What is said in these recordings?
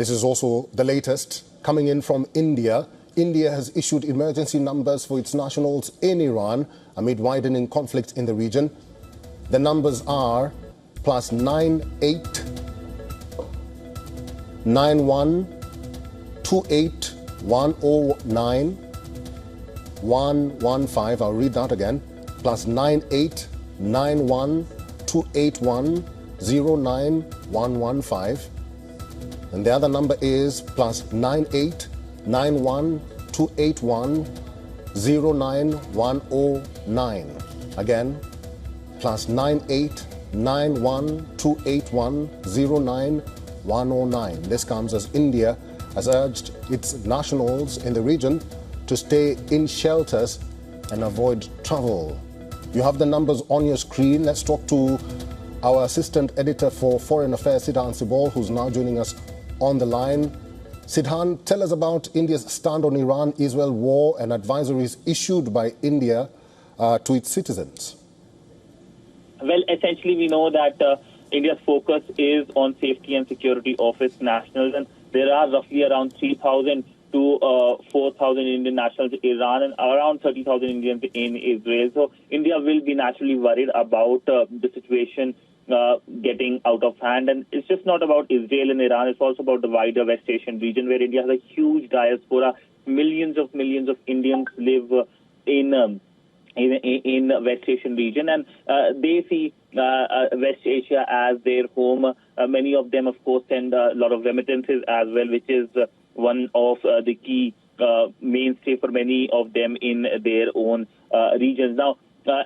This is also the latest coming in from India. India has issued emergency numbers for its nationals in Iran amid widening conflict in the region. The numbers are +98 91 28 109 115. I'll read that again. +98 91 281 09115. And the other number is +98 91 281 09109. Again, +98 91 281 09109. This comes as India has urged its nationals in the region to stay in shelters and avoid travel. You have the numbers on your screen. Let's talk to our assistant editor for Foreign Affairs, Sidhan Sibol, who's now joining us on the line. Sidhan, tell us about India's stand on Iran-Israel war and advisories issued by India to its citizens. Well, essentially, we know that India's focus is on safety and security of its nationals, and there are roughly around 3,000 to 4,000 Indian nationals in Iran and around 30,000 Indians in Israel. So India will be naturally worried about the situation getting out of hand. And it's just not about Israel and Iran, it's also about the wider West Asian region where India has a huge diaspora. Millions of Indians live in West Asian region, and they see West Asia as their home. Many of them, of course, send a lot of remittances as well, which is one of the key mainstay for many of them in their own regions. Now,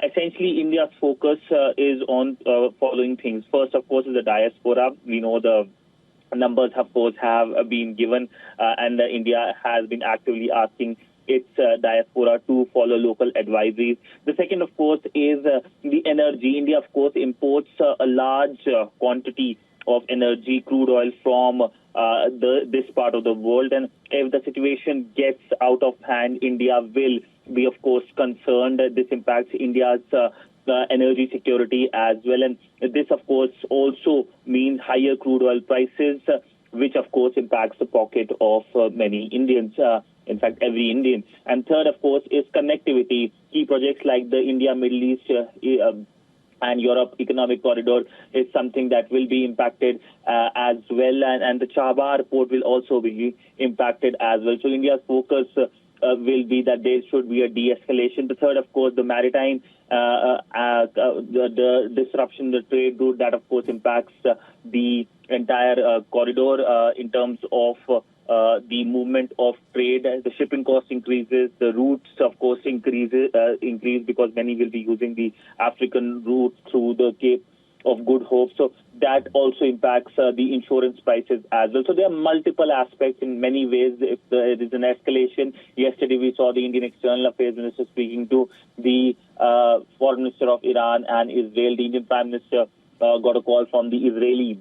essentially, India's focus is on following things. First, of course, is the diaspora. We know the numbers, of course, have been given, and India has been actively asking its diaspora to follow local advisories. The second, of course, is the energy. India, of course, imports a large quantity of energy, crude oil from this part of the world. And if the situation gets out of hand, India will be, of course, concerned. This impacts India's energy security as well. And this, of course, also means higher crude oil prices, which, of course, impacts the pocket of many Indians. In fact, every Indian. And third, of course, is connectivity. Key projects like the India, Middle East and Europe Economic Corridor is something that will be impacted as well. And the Chabahar port will also be impacted as well. So India's focus will be that there should be a de-escalation. The third, of course, the maritime, the disruption, the trade route, that, of course, impacts the entire corridor in terms of the movement of trade. The shipping cost increases, the routes, of course, increase because many will be using the African route through the Cape of Good Hope. So that also impacts the insurance prices as well. So there are multiple aspects in many ways. If there is an escalation, yesterday we saw the Indian External Affairs Minister speaking to the Foreign Minister of Iran and Israel. The Indian Prime Minister got a call from the Israeli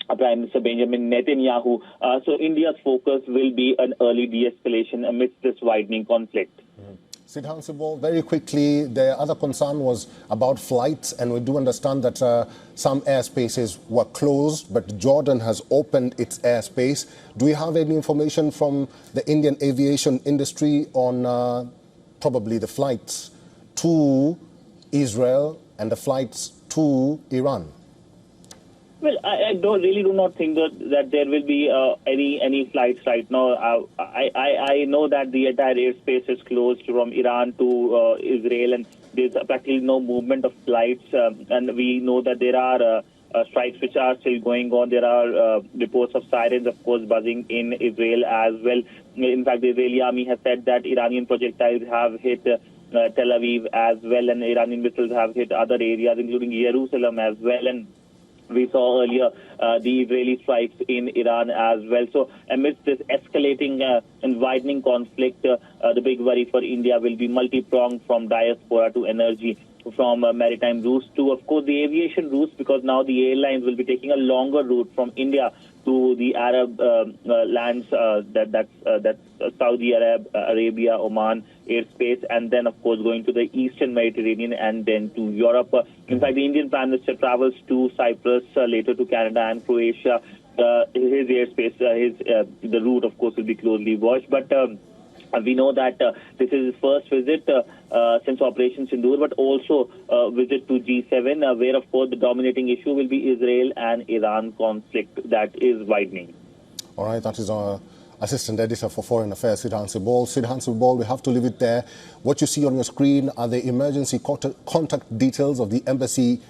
Prime Minister Benjamin Netanyahu. So India's focus will be an early de-escalation amidst this widening conflict. Sidhan Sibol, very quickly, the other concern was about flights, and we do understand that some airspaces were closed, but Jordan has opened its airspace. Do we have any information from the Indian aviation industry on probably the flights to Israel and the flights to Iran? Well, I do not think that there will be any flights right now. I know that the entire airspace is closed from Iran to Israel, and there's practically no movement of flights. And we know that there are strikes which are still going on. There are reports of sirens, of course, buzzing in Israel as well. In fact, the Israeli army has said that Iranian projectiles have hit Tel Aviv as well, and Iranian missiles have hit other areas, including Jerusalem as well. And we saw earlier the Israeli strikes in Iran as well. So amidst this escalating and widening conflict, the big worry for India will be multi-pronged, from diaspora to energy, from maritime routes to, of course, the aviation routes, because now the airlines will be taking a longer route from India to the Arab lands, that's Saudi Arabia, Oman airspace, and then, of course, going to the Eastern Mediterranean and then to Europe. In fact, the Indian Prime Minister travels to Cyprus, later to Canada and Croatia, his airspace, the route, of course, will be closely watched. But we know that this is his first visit since Operation Sindoor, but also visit to G7, where, of course, the dominating issue will be Israel and Iran conflict that is widening. All right, that is our Assistant Editor for Foreign Affairs, Sidhan Sibol. Sidhan Sibol, we have to leave it there. What you see on your screen are the emergency contact details of the embassy,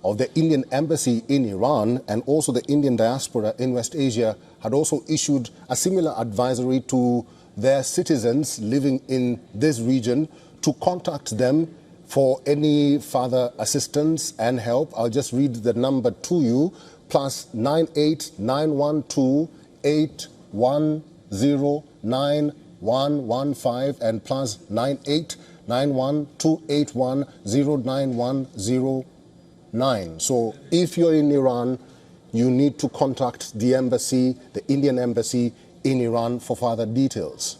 of the Indian embassy in Iran, and also the Indian diaspora in West Asia had also issued a similar advisory to their citizens living in this region to contact them for any further assistance and help. I'll just read the number to you: +98 912 8109115 and +98 91281 09109. So if you're in Iran, you need to contact the embassy, the Indian embassy in Iran, for further details.